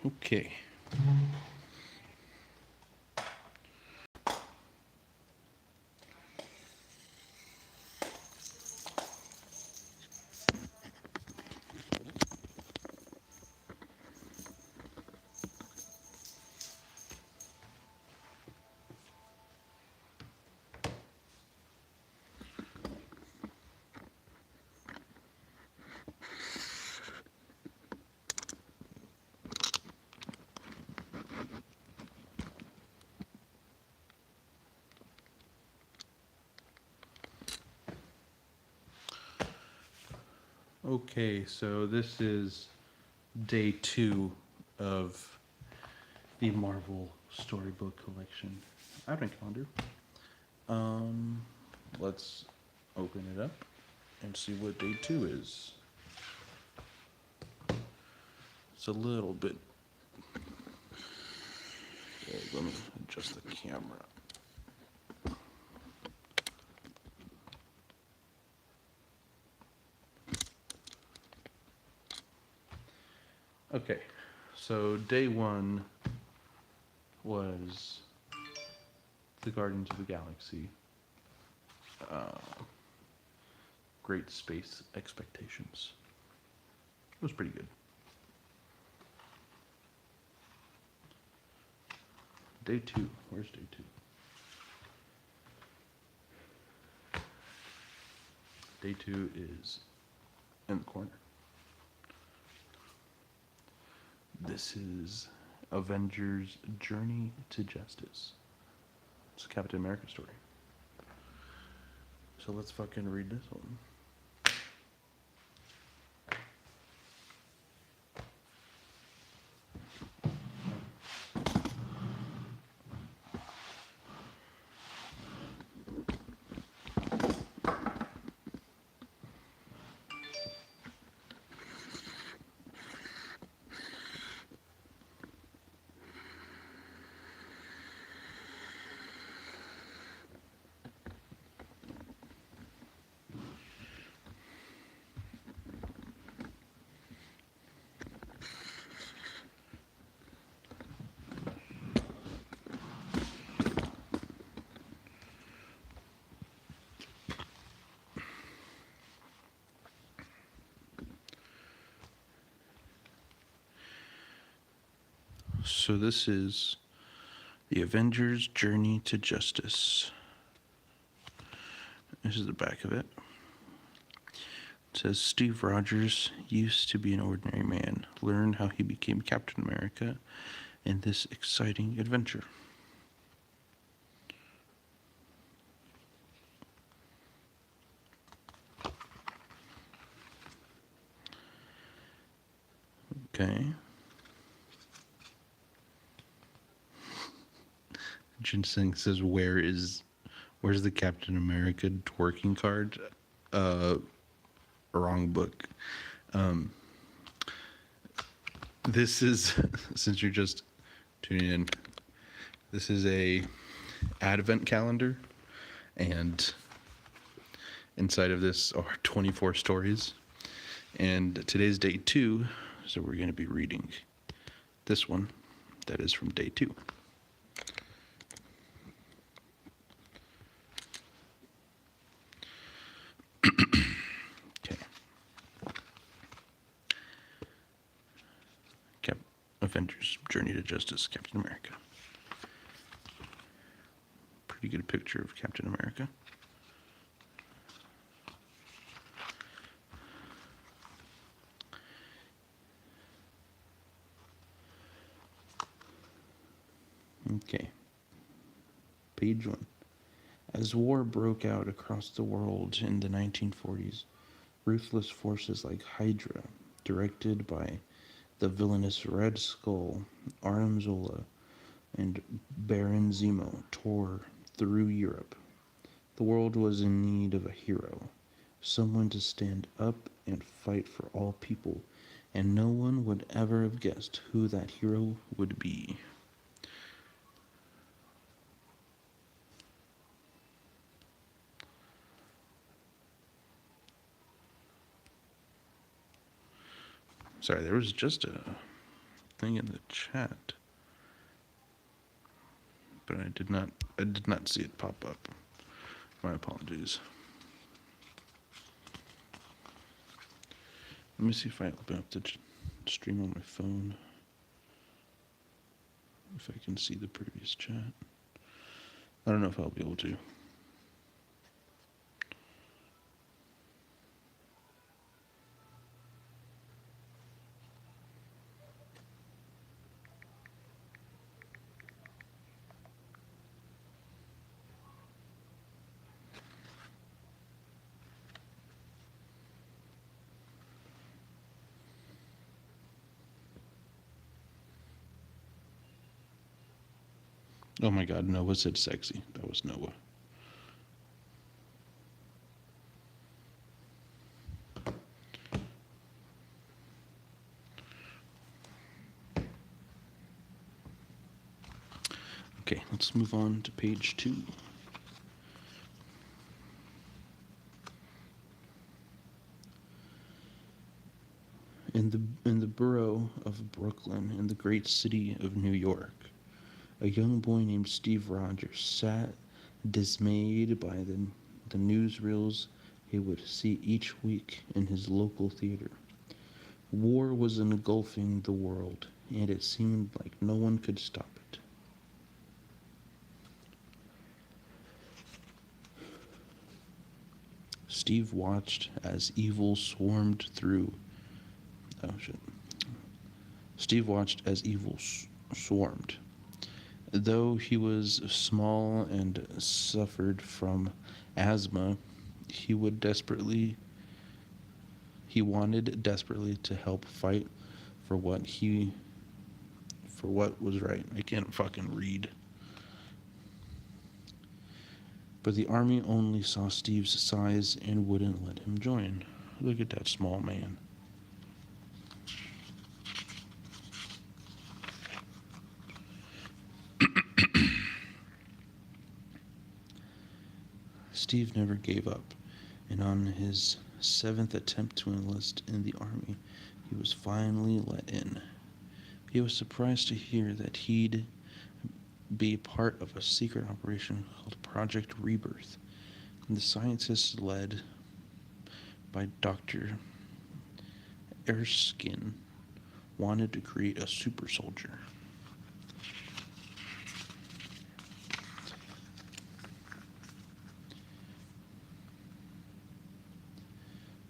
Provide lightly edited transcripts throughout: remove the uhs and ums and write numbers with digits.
Okay. Okay, so this is day 2 of the Marvel Storybook Collection Advent Calendar. Let's open it up and see what day 2 is. It's a little bit. Let me adjust the camera. Okay, so day 1 was the Guardians of the Galaxy. Great Space Expectations. It was pretty good. Day 2. Where's day 2? Day 2 is in the corner. This is Avengers Journey to Justice. It's a Captain America story. So let's fucking read this one. So this is the Avengers Journey to Justice. This is the back of it. It says Steve Rogers used to be an ordinary man. Learn how he became Captain America in this exciting adventure. Okay. Ginseng says, where's the Captain America twerking card? Wrong book. This is, since you're just tuning in, this is a advent calendar, and inside of this are 24 stories, and today's day 2, so we're going to be reading this one that is from day 2. Okay. Avengers Journey to Justice, Captain America. Pretty good picture of Captain America. Okay. Page 1. As war broke out across the world in the 1940s, ruthless forces like Hydra, directed by the villainous Red Skull, Arnim Zola, and Baron Zemo, tore through Europe. The world was in need of a hero, someone to stand up and fight for all people, and no one would ever have guessed who that hero would be. Sorry, there was just a thing in the chat, but I did not see it pop up. My apologies. Let me see if I open up the stream on my phone. If I can see the previous chat. I don't know if I'll be able to. Oh my God, Noah said sexy. That was Noah. Okay, let's move on to page 2. In the borough of Brooklyn, in the great city of New York, a young boy named Steve Rogers sat dismayed by the newsreels he would see each week in his local theater. War was engulfing the world, and it seemed like no one could stop it. Steve watched as evil swarmed through. Oh shit. Steve watched as evil swarmed. Though he was small and suffered from asthma, he wanted desperately to help fight for what was right. I can't fucking read. But the army only saw Steve's size and wouldn't let him join. Look at that small man. Steve never gave up, and on his 7th attempt to enlist in the army, he was finally let in. He was surprised to hear that he'd be part of a secret operation called Project Rebirth, and the scientists led by Dr. Erskine wanted to create a super soldier.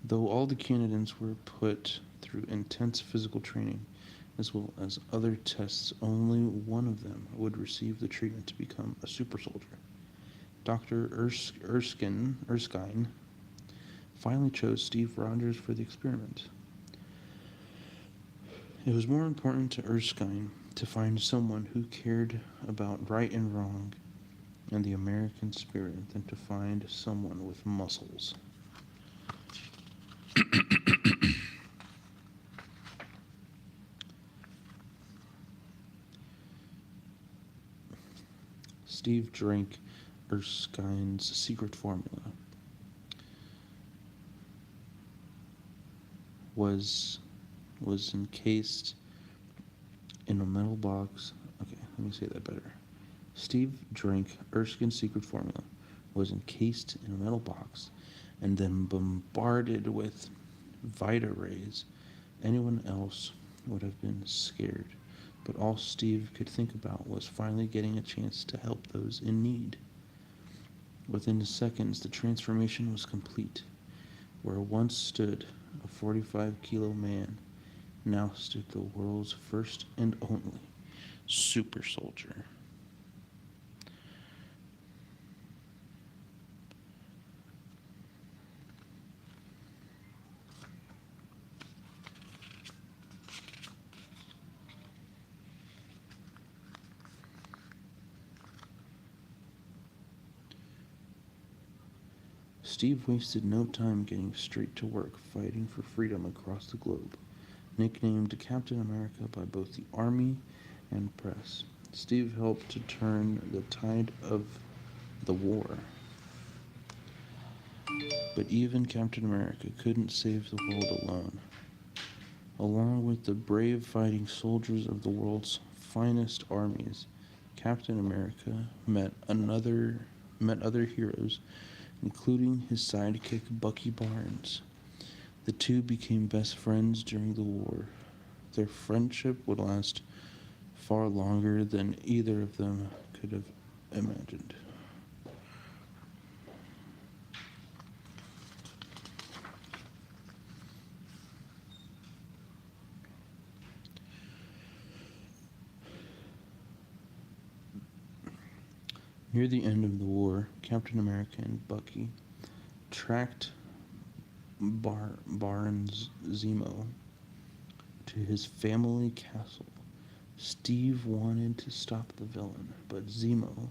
Though all the candidates were put through intense physical training, as well as other tests, only one of them would receive the treatment to become a super soldier. Dr. Erskine finally chose Steve Rogers for the experiment. It was more important to Erskine to find someone who cared about right and wrong and the American spirit than to find someone with muscles. Steve drank Erskine's secret formula. Was encased in a metal box. Okay, let me say that better. Steve drank Erskine's secret formula, was encased in a metal box, and then bombarded with Vita rays. Anyone else would have been scared, but all Steve could think about was finally getting a chance to help those in need. Within seconds, the transformation was complete. Where once stood a 45-kilo man, now stood the world's first and only super soldier. Steve wasted no time getting straight to work fighting for freedom across the globe. Nicknamed Captain America by both the Army and press, Steve helped to turn the tide of the war. But even Captain America couldn't save the world alone. Along with the brave fighting soldiers of the world's finest armies, Captain America met other heroes, including his sidekick Bucky Barnes. The two became best friends during the war. Their friendship would last far longer than either of them could have imagined. Near the end of the war, Captain America and Bucky tracked Barnes Zemo to his family castle. Steve wanted to stop the villain, but Zemo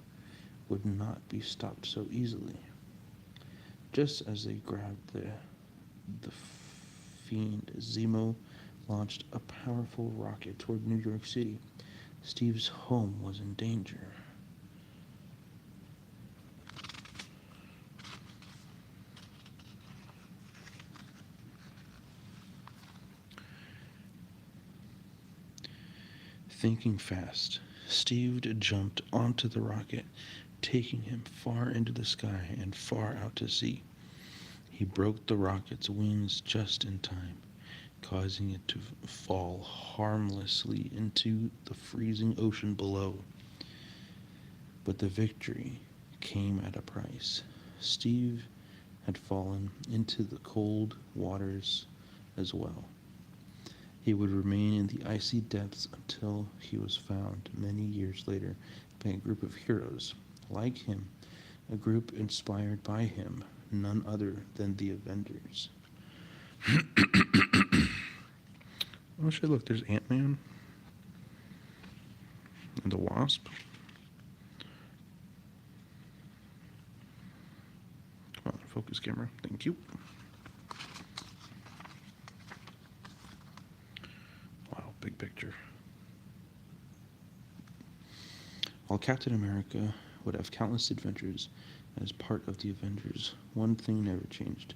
would not be stopped so easily. Just as they grabbed the fiend, Zemo launched a powerful rocket toward New York City. Steve's home was in danger. Thinking fast, Steve jumped onto the rocket, taking him far into the sky and far out to sea. He broke the rocket's wings just in time, causing it to fall harmlessly into the freezing ocean below. But the victory came at a price. Steve had fallen into the cold waters as well. He would remain in the icy depths until he was found many years later by a group of heroes like him, a group inspired by him, none other than the Avengers. Oh shit, look, there's Ant-Man and the Wasp. Come on, focus camera. Thank you. Wow, big picture. While Captain America would have countless adventures as part of the Avengers, one thing never changed.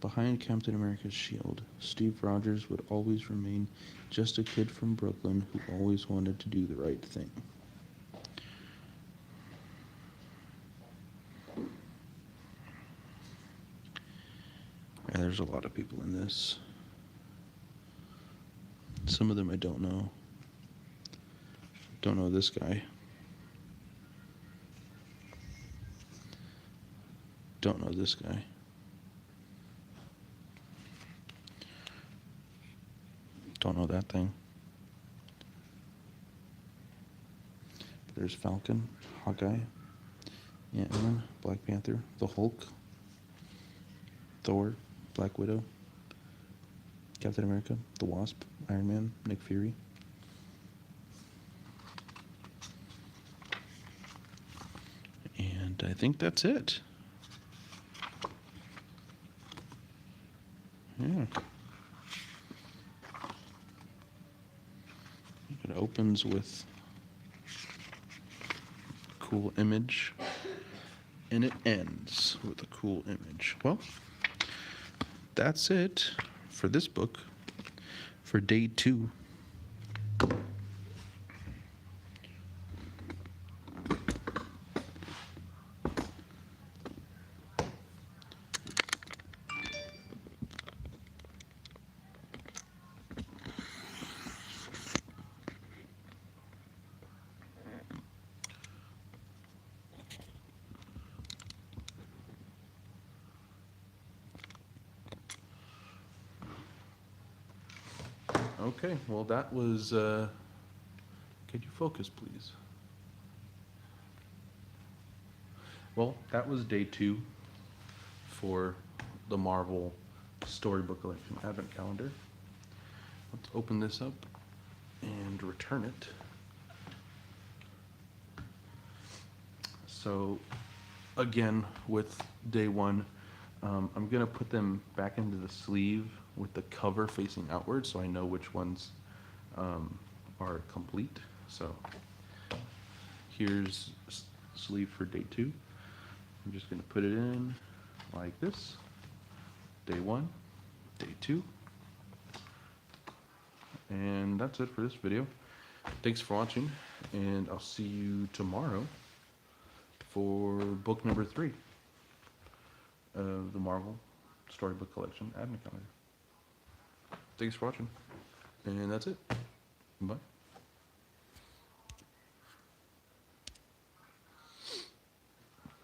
Behind Captain America's shield, Steve Rogers would always remain just a kid from Brooklyn who always wanted to do the right thing. Yeah, there's a lot of people in this. Some of them I don't know. Don't know this guy. Don't know this guy. Don't know that thing. But there's Falcon, Hawkeye, Ant-Man, Black Panther, the Hulk, Thor, Black Widow, Captain America, the Wasp, Iron Man, Nick Fury. And I think that's it. Yeah. It opens with a cool image, and it ends with a cool image. Well, that's it for this book for day 2. Okay, well that was, could you focus please? Well, that was day 2 for the Marvel Storybook Collection Advent Calendar. Let's open this up and return it. So, again, with day 1, I'm gonna put them back into the sleeve with the cover facing outward so I know which ones are complete. So here's sleeve for day 2. I'm just gonna put it in like this. Day 1, day 2. And that's it for this video. Thanks for watching, and I'll see you tomorrow for book number 3 of the Marvel Storybook Collection Advent Calendar. Thanks for watching, and that's it. Bye.